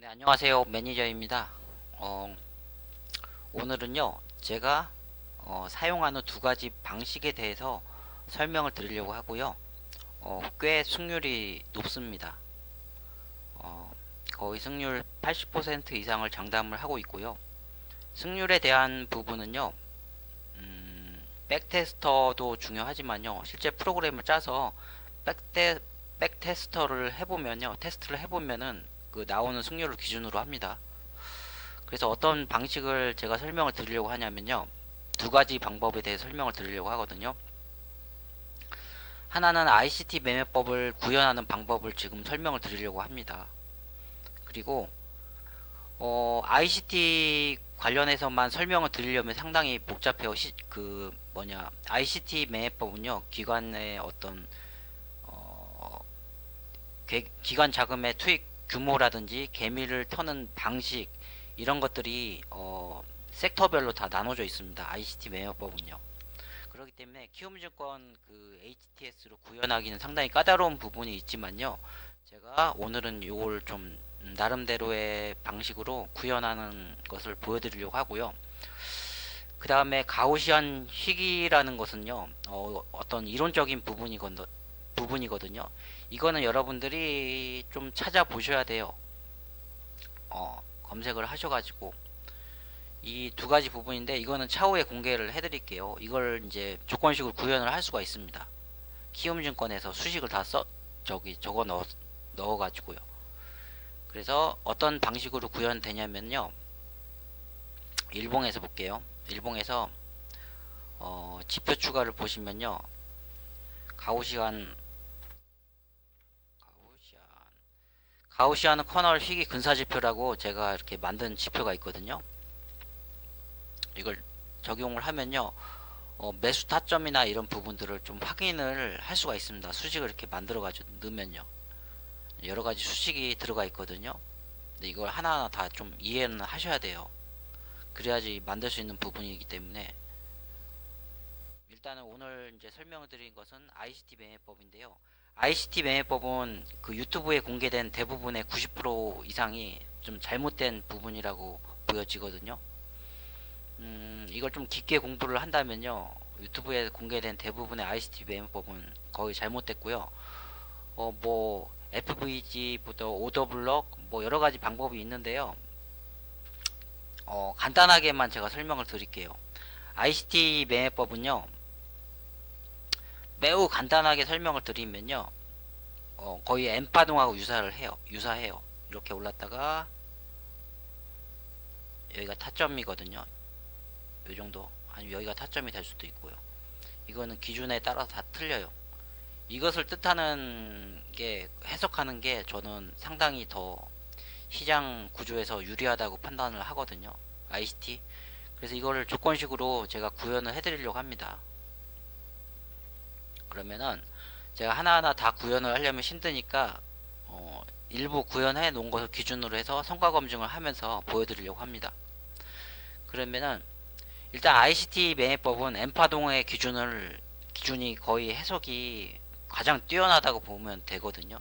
네, 안녕하세요. 매니저입니다. 어, 오늘은요, 제가 사용하는 두 가지 방식에 대해서 설명을 드리려고 하고요. 꽤 승률이 높습니다. 어, 거의 승률 80% 이상을 장담을 하고 있고요. 승률에 대한 부분은요, 백테스터도 중요하지만요, 실제 프로그램을 짜서 백테스터를 해보면요, 테스트를 해보면은 그 나오는 승률을 기준으로 합니다. 그래서 어떤 방식을 제가 설명을 드리려고 하냐면요. 두 가지 방법에 대해 설명을 드리려고 하거든요. 하나는 ICT 매매법을 구현하는 방법을 지금 설명을 드리려고 합니다. 그리고 ICT 관련해서만 설명을 드리려면 상당히 복잡해요. ICT 매매법은요. 기관의 어떤 어, 기관 자금의 투입 규모라든지 개미를 터는 방식 이런 것들이 섹터별로 다 나눠져 있습니다. ICT 매매법은요. 그렇기 때문에 키움증권 그 HTS로 구현하기는 상당히 까다로운 부분이 있지만요. 제가 오늘은 이걸 좀 나름대로의 방식으로 구현하는 것을 보여드리려고 하고요. 그 다음에 가우시안 희귀라는 것은요, 어떤 이론적인 부분이거든요. 이거는 여러분들이 좀 찾아보셔야 돼요. 검색을 하셔가지고 이 두 가지 부분인데 이거는 차후에 공개를 해드릴게요. 이걸 이제 조건식으로 구현을 할 수가 있습니다. 키움증권에서 수식을 다 적어 넣어가지고요. 그래서 어떤 방식으로 구현되냐면요. 일봉에서 볼게요. 일봉에서 지표 추가를 보시면요. 가우시안 가우시안 가우시안 커널 희귀 근사 지표라고 제가 이렇게 만든 지표가 있거든요. 이걸 적용을 하면요. 매수 타점이나 이런 부분들을 좀 확인을 할 수가 있습니다. 수식을 이렇게 만들어 가지고 넣으면요. 여러 가지 수식이 들어가 있거든요. 근데 이걸 하나하나 다 좀 이해는 하셔야 돼요. 그래야지 만들 수 있는 부분이기 때문에 일단은 오늘 이제 설명을 드린 것은 ICT 매매법인데요. ICT 매매법은 그 유튜브에 공개된 대부분의 90% 이상이 좀 잘못된 부분이라고 보여지거든요. 이걸 좀 깊게 공부를 한다면요. 유튜브에 공개된 대부분의 ICT 매매법은 거의 잘못됐고요. 뭐 FVG부터 오더블럭 뭐 여러 가지 방법이 있는데요. 간단하게만 제가 설명을 드릴게요. ICT 매매법은요. 매우 간단하게 설명을 드리면요. 거의 엠파동하고 유사해요. 이렇게 올랐다가 여기가 타점이거든요. 이 정도. 아니면 여기가 타점이 될 수도 있고요. 이거는 기준에 따라서 다 틀려요. 이것을 뜻하는 게 해석하는 게 저는 상당히 더 시장 구조에서 유리하다고 판단을 하거든요. ICT. 그래서 이거를 조건식으로 제가 구현을 해드리려고 합니다. 그러면은 제가 하나하나 다 구현을 하려면 힘드니까 일부 구현해 놓은 것을 기준으로 해서 성과 검증을 하면서 보여드리려고 합니다. 그러면은 일단 ICT 매매법은 엠파동의 기준이 거의 해석이 가장 뛰어나다고 보면 되거든요.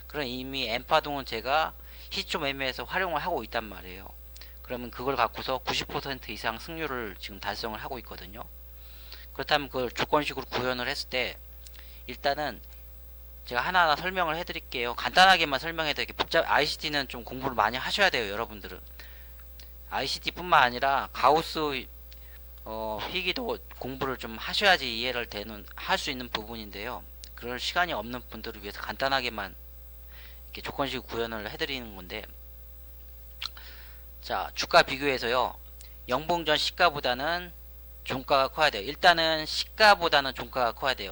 그럼 이미 엠파동은 제가 시초 매매에서 활용을 하고 있단 말이에요. 그러면 그걸 갖고서 90% 이상 승률을 지금 달성을 하고 있거든요. 그렇다면 그걸 조건식으로 구현을 했을 때 일단은 제가 하나하나 설명을 해드릴게요. 간단하게만 설명해드릴게요. ICT는 좀 공부를 많이 하셔야 돼요, 여러분들은. ICT뿐만 아니라 가우스 희귀도 공부를 좀 하셔야지 할 수 있는 부분인데요. 그럴 시간이 없는 분들을 위해서 간단하게만 이렇게 조건식 구현을 해드리는 건데, 자, 주가 비교에서요, 영봉전 시가보다는 종가가 커야 돼요. 일단은 시가보다는 종가가 커야 돼요.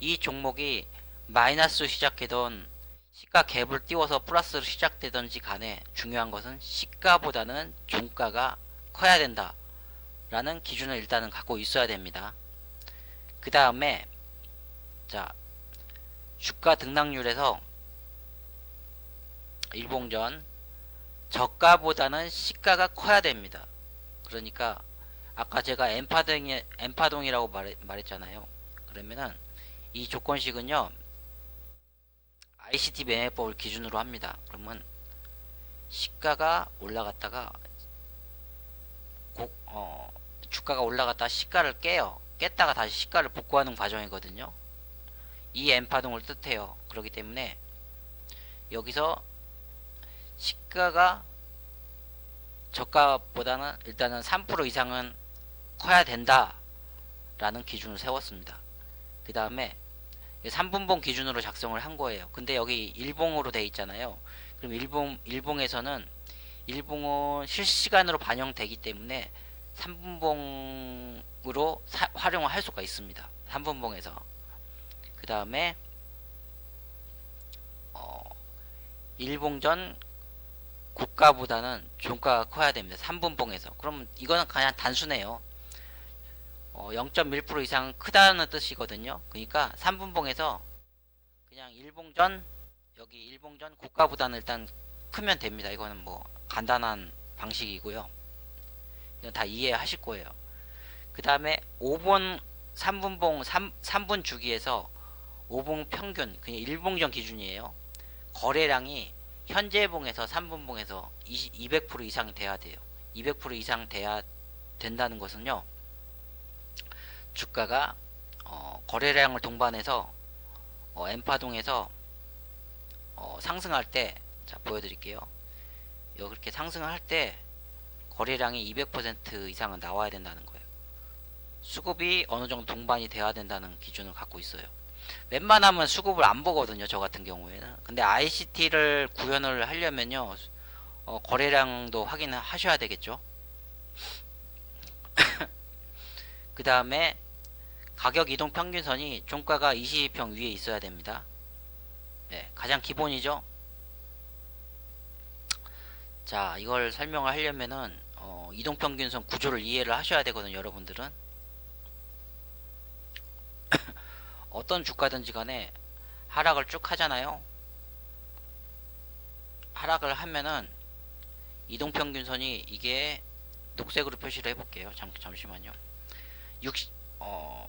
이 종목이 마이너스 시작하던 시가 갭을 띄워서 플러스로 시작되던지 간에 중요한 것은 시가보다는 종가가 커야 된다 라는 기준을 일단은 갖고 있어야 됩니다. 그 다음에 자, 주가 등락률에서 일봉전 저가보다는 시가가 커야 됩니다. 그러니까 아까 제가 엠파동이라고 말했잖아요. 그러면은 이 조건식은요 ICT 매매법을 기준으로 합니다. 그러면 시가가 올라갔다가 주가가 올라갔다가 시가를 깨요. 깼다가 다시 시가를 복구하는 과정이거든요. 이 N파동을 뜻해요. 그렇기 때문에 여기서 시가가 저가보다는 일단은 3% 이상은 커야 된다 라는 기준을 세웠습니다. 그 다음에 3분봉 기준으로 작성을 한 거예요. 근데 여기 일봉으로 돼 있잖아요. 그럼 일봉에서는 일봉은 실시간으로 반영되기 때문에 3분봉으로 활용을 할 수가 있습니다. 3분봉에서. 그 다음에 일봉전 고가보다는 종가가 커야 됩니다. 3분봉에서. 그럼 이거는 그냥 단순해요. 0.1% 이상 크다는 뜻이거든요. 그러니까 3분봉에서 그냥 일봉전, 여기 일봉전 고가보다는 일단 크면 됩니다. 이거는 뭐 간단한 방식이고요. 이건 다 이해하실 거예요. 그 다음에 5분 3분봉 3분 주기에서 5분 평균 그냥 일봉전 기준이에요. 거래량이 현재봉에서 3분봉에서 200% 이상이 돼야 돼요. 200% 이상 돼야 된다는 것은요. 주가가 거래량을 동반해서 N파동에서 상승할 때, 자 보여드릴게요. 이렇게 상승을 할 때 거래량이 200% 이상은 나와야 된다는 거예요. 수급이 어느 정도 동반이 돼야 된다는 기준을 갖고 있어요. 웬만하면 수급을 안 보거든요. 저 같은 경우에는. 근데 ICT를 구현을 하려면요. 거래량도 확인을 하셔야 되겠죠. 그 다음에 가격 이동 평균선이 종가가 22평 위에 있어야 됩니다. 네, 가장 기본이죠. 자, 이걸 설명을 하려면은 이동평균선 구조를 이해를 하셔야 되거든요. 여러분들은 어떤 주가든지 간에 하락을 쭉 하잖아요. 하락을 하면은 이동평균선이 이게 녹색으로 표시를 해볼게요. 잠시만요.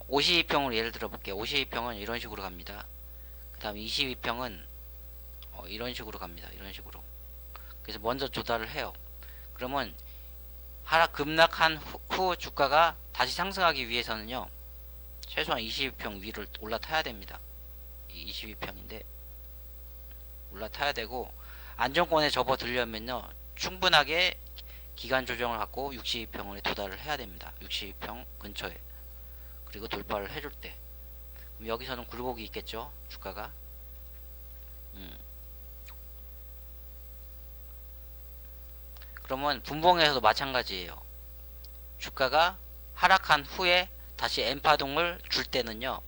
52평을 예를 들어 볼게요. 52평은 이런 식으로 갑니다. 그 다음 22평은 이런 식으로 갑니다. 이런 식으로. 그래서 먼저 조달을 해요. 그러면 하락 급락한 후 주가가 다시 상승하기 위해서는요. 최소한 22평 위를 올라타야 됩니다. 22평인데 올라타야 되고 안정권에 접어들려면요. 충분하게 기간 조정을 갖고 62평에 도달을 해야 됩니다. 62평 근처에. 그리고 돌파를 해줄 때. 그럼 여기서는 굴곡이 있겠죠. 주가가. 그러면 분봉에서도 마찬가지예요. 주가가 하락한 후에 다시 N파동을 줄 때는요.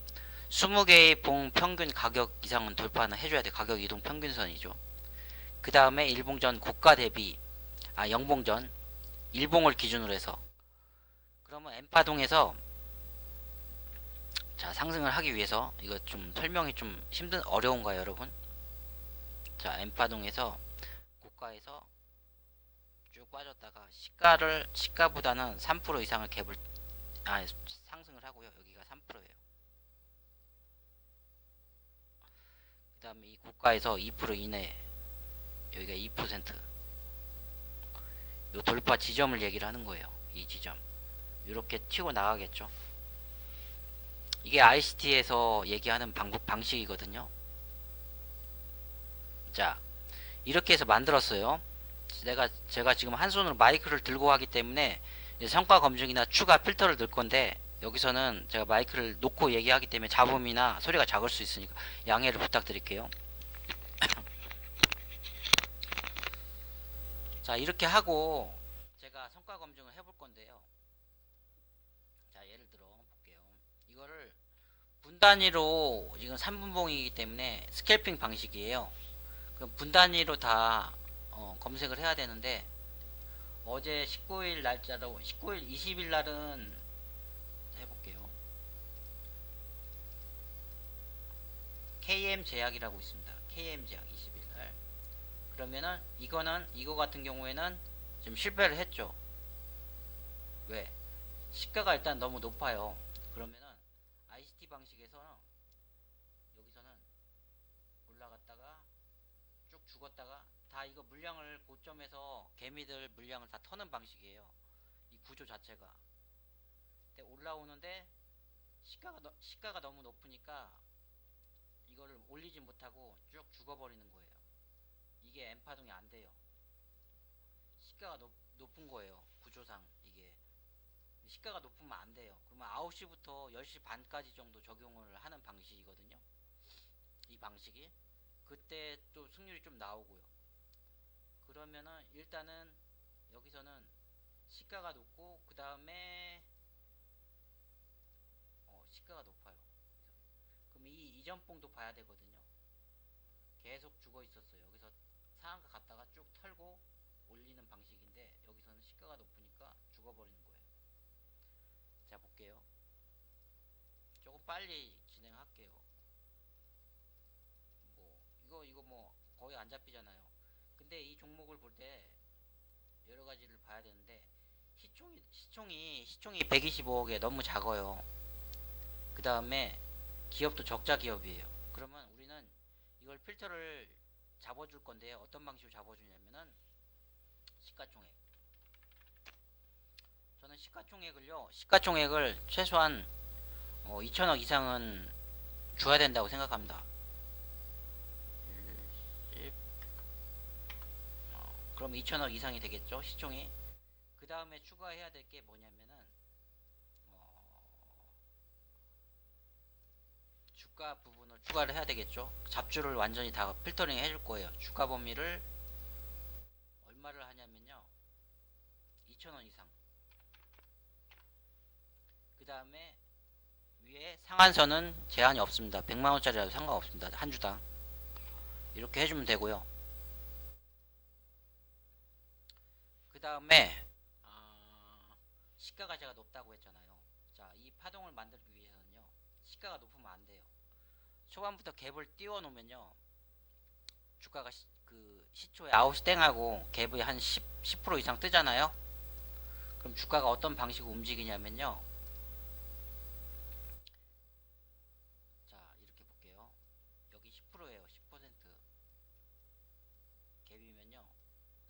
20개의 봉 평균 가격 이상은 돌파는 해줘야 돼. 가격 이동 평균선이죠. 그 다음에 일봉전 고가 대비 영봉전 일봉을 기준으로 해서 그러면 N파동에서 자 상승을 하기 위해서 이거 좀 설명이 좀 어려운가요 여러분? 자 N파동에서 고가에서 쭉 빠졌다가 시가보다는 3% 이상을 상승을 하고요. 여기가 3%예요. 그 다음에 이 고가에서 2% 이내 여기가 2%. 요 돌파 지점을 얘기를 하는 거예요. 이 지점. 이렇게 튀고 나가겠죠. 이게 ICT에서 얘기하는 방식이거든요. 자, 이렇게 해서 만들었어요. 제가 지금 한 손으로 마이크를 들고 하기 때문에 성과 검증이나 추가 필터를 넣을 건데 여기서는 제가 마이크를 놓고 얘기하기 때문에 잡음이나 소리가 작을 수 있으니까 양해를 부탁드릴게요. 자, 이렇게 하고 제가 성과 검증을 해볼 건데요. 자, 예를 들어 볼게요. 이거를 분 단위로 지금 3분봉이기 때문에 스캘핑 방식이에요. 그럼 분 단위로 다 검색을 해야 되는데 어제 19일 날짜로 20일 날은 해볼게요. KM 제약이라고 있습니다. KM 제약 20일 날. 그러면은 이거 같은 경우에는 좀 실패를 했죠. 왜? 시가가 일단 너무 높아요. 그러면은 ICT 방식에서 여기서는 올라갔다가 쭉 죽었다가 다 이거 물량을 고점에서 개미들 물량을 다 터는 방식이에요. 이 구조 자체가. 근데 올라오는데 시가가 너무 높으니까 이거를 올리지 못하고 쭉 죽어버리는 거예요. 이게 M파동이 안 돼요. 시가가 높은 거예요. 구조상 이게. 시가가 높으면 안 돼요. 그러면 9시부터 10시 반까지 정도 적용을 하는 방식이거든요. 이 방식이. 그때 또 승률이 좀 나오고요. 그러면은 일단은 여기서는 시가가 높고 그 다음에 시가가 높아요. 그럼 이 이전봉도 봐야 되거든요. 계속 죽어 있었어요. 여기서 상한가 갔다가 쭉 털고 올리는 방식인데 여기서는 시가가 높으니까 죽어버리는 거예요. 자, 볼게요. 조금 빨리 진행할게요. 뭐 이거 뭐 거의 안 잡히잖아요. 근데 이 종목을 볼 때 여러 가지를 봐야 되는데 시총이 125억에 너무 작아요. 그 다음에 기업도 적자 기업이에요. 그러면 우리는 이걸 필터를 잡아줄 건데요. 어떤 방식으로 잡아주냐면은 시가총액. 저는 시가총액을 최소한 2천억 이상은 줘야 된다고 생각합니다. 10, 그럼 2천억 이상이 되겠죠, 시총이. 그 다음에 추가해야 될 게 뭐냐면은 주가 부분을 추가를 해야 되겠죠. 잡주를 완전히 다 필터링 해줄 거예요. 주가 범위를 얼마를 하냐면요, 2천원 이상. 그 다음에 위에 상한선은 제한이 없습니다. 100만원짜리라도 상관없습니다. 한 주당. 이렇게 해주면 되고요. 그 다음에 시가가 제가 높다고 했잖아요. 자, 이 파동을 만들기 위해서는요, 시가가 높으면 안 돼요. 초반부터 갭을 띄워 놓으면요, 주가가 시초에 9시 땡하고 갭이 한 10% 이상 뜨잖아요. 그럼 주가가 어떤 방식으로 움직이냐면요, 자, 이렇게 볼게요. 여기 10%예요. 10% 갭이면요,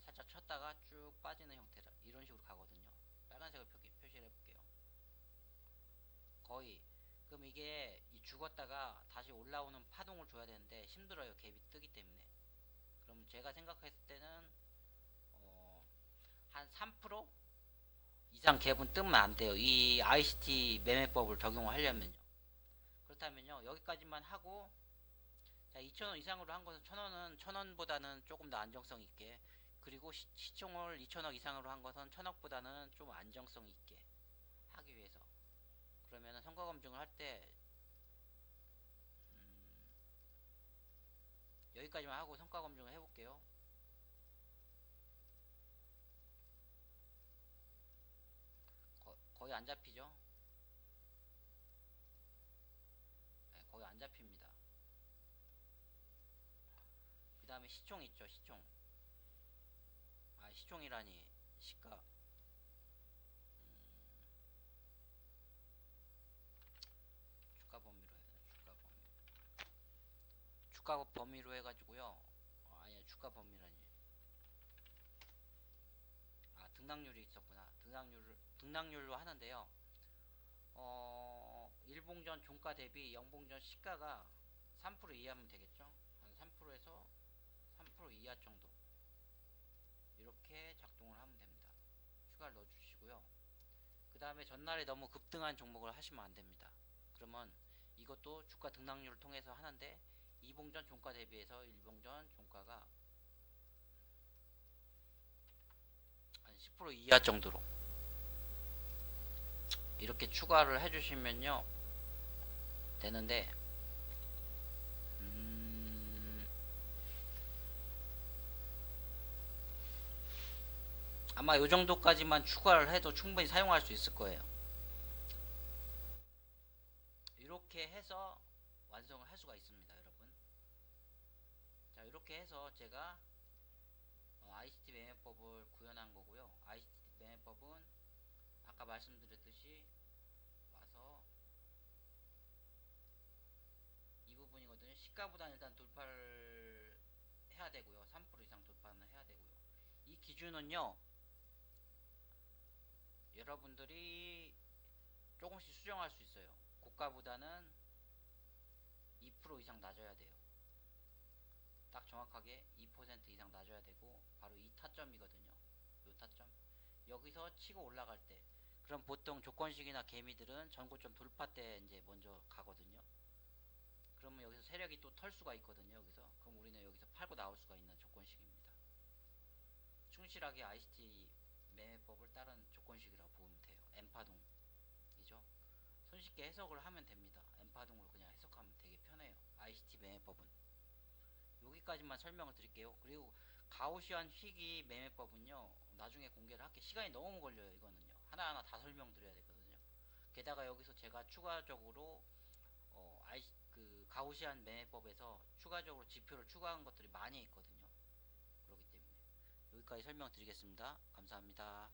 살짝 쳤다가 쭉 빠지는 형태라 이런 식으로 가거든요. 빨간색을 표시를 해볼게요. 거의. 그럼 이게 죽었다가 다시 올라오는 파동을 줘야 되는데 힘들어요. 갭이 뜨기 때문에. 그럼 제가 생각했을 때는 한 3% 이상 갭은 뜨면 안 돼요. 이 ICT 매매법을 적용하려면요. 그렇다면요, 여기까지만 하고, 자, 2,000원 이상으로 한 것은 1,000원은 1,000원보다는 조금 더 안정성 있게, 그리고 시총을 2,000억 이상으로 한 것은 1,000억보다는 좀 안정성 있게 하기 위해서. 그러면은 성과 검증을 할 때 여기까지만 하고 성과 검증을 해볼게요. 거의 안 잡히죠? 네, 거의 안 잡힙니다. 그 다음에 시총 있죠, 시총. 시총이라니, 시가. 주가 범위로 해야 되나, 주가 범위로 해가지고요. 아니야, 주가 범위라니. 등락률이 있었구나. 등락률로 하는데요. 일봉전 종가 대비 영봉전 시가가 3% 이하면 되겠죠? 한 3%에서 3% 이하 정도. 이렇게 작동을 하면 됩니다. 추가를 넣어주시고요. 그 다음에 전날에 너무 급등한 종목을 하시면 안 됩니다. 그러면 이것도 주가 등락률을 통해서 하는데, 이봉전 종가 대비해서 일봉전 종가가 한 10% 이하 정도로 이렇게 추가를 해주시면요 되는데, 아마 이 정도까지만 추가를 해도 충분히 사용할 수 있을 거예요. 이렇게 해서 완성을 할 수가 있습니다, 여러분. 자, 이렇게 해서 제가 ICT 매매법을 구현한 거고요. ICT 매매법은 아까 말씀드렸듯이 와서 이 부분이거든요. 시가보다는 일단 돌파를 해야 되고요. 3% 이상 돌파는 해야 되고요. 이 기준은요, 여러분들이 조금씩 수정할 수 있어요. 고가보다는 2% 이상 낮아야 돼요. 딱 정확하게 2% 이상 낮아야 되고, 바로 이 타점이거든요. 요 타점. 여기서 치고 올라갈 때, 그럼 보통 조건식이나 개미들은 전고점 돌파 때 이제 먼저 가거든요. 그러면 여기서 세력이 또 털 수가 있거든요. 여기서. 그럼 우리는 여기서 팔고 나올 수가 있는 조건식입니다. 충실하게 ICT 매매법을 따른 조건식이라고 보면 돼요. N파동이죠. 손쉽게 해석을 하면 됩니다. N파동으로 그냥 해석하면 되게 편해요. ICT 매매법은. 여기까지만 설명을 드릴게요. 그리고 가오시안 휘기 매매법은요, 나중에 공개를 할게. 시간이 너무 걸려요. 이거는요, 하나하나 다 설명드려야 되거든요. 게다가 여기서 제가 추가적으로 그 가오시안 매매법에서 추가적으로 지표를 추가한 것들이 많이 있거든요. 그렇기 때문에 여기까지 설명드리겠습니다. 감사합니다.